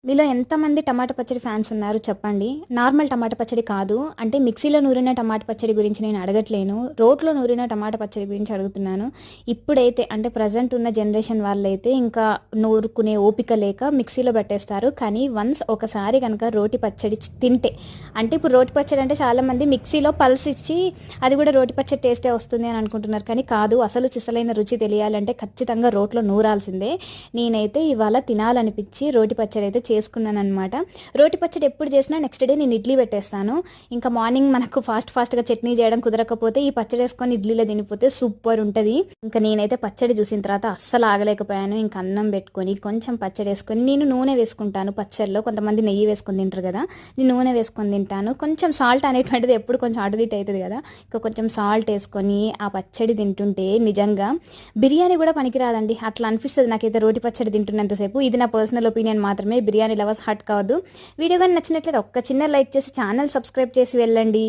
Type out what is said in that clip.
మీలో ఎంతమంది టమాటా పచ్చడి ఫ్యాన్స్ ఉన్నారు చెప్పండి. నార్మల్ టమాటా పచ్చడి కాదు. అంటే మిక్సీలో నూరిన టమాటా పచ్చడి గురించి నేను అడగట్లేను. రోట్లో నూరిన టమాటా పచ్చడి గురించి అడుగుతున్నాను. ఇప్పుడైతే అంటే ప్రెజెంట్ ఉన్న జనరేషన్ వాళ్ళైతే ఇంకా నూరుకునే ఓపిక లేక మిక్సీలో పెట్టేస్తారు. కానీ వన్స్ ఒకసారి గనక రోటి పచ్చడి తింటే అంటే ఇప్పుడు రోటి పచ్చడి అంటే చాలామంది మిక్సీలో పల్స్ ఇచ్చి అది కూడా రోటి పచ్చడి టేస్టే వస్తుంది అని అనుకుంటున్నారు. కానీ కాదు. అసలు సిసలైన రుచి తెలియాలంటే ఖచ్చితంగా రోట్లో నూరాల్సిందే. నేనైతే ఇవాళ తినాలనిపించి రోటి పచ్చడి అయితే చేసుకున్నాను అనమాట. రోటి పచ్చడి ఎప్పుడు చేసినా నెక్స్ట్ డే నేను ఇడ్లీ పెట్టేస్తాను. ఇంకా మార్నింగ్ మనకు ఫాస్ట్గా చట్నీ చేయడం కుదరకపోతే ఈ పచ్చడి వేసుకొని ఇడ్లీలో తినిపోతే సూపర్ ఉంటుంది. ఇంకా నేనైతే పచ్చడి చూసిన తర్వాత అస్సలు ఆగలేకపోయాను. ఇంకా అన్నం పెట్టుకొని కొంచెం పచ్చడి వేసుకొని నేను నూనె వేసుకుంటాను పచ్చడిలో. కొంతమంది నెయ్యి వేసుకొని తింటారు కదా, నేను నూనె వేసుకొని తింటాను. కొంచెం సాల్ట్ అనేటువంటిది ఎప్పుడు కొంచెం అటుదిట్ అవుతుంది కదా, ఇంకా కొంచెం సాల్ట్ వేసుకొని ఆ పచ్చడి తింటుంటే నిజంగా బిర్యానీ కూడా పనికిరాదండి. అట్లా అనిపిస్తుంది నాకైతే రోటి పచ్చడి తింటున్నంతసేపు. ఇది నా పర్సనల్ ఒపీనియన్ మాత్రమే. బిర్యానీ లవర్స్ హట్ కావద్దు. వీడియో కానీ నచ్చినట్లయితే ఒక్క చిన్న లైక్ చేసి ఛానల్ సబ్స్క్రైబ్ చేసి వెళ్ళండి.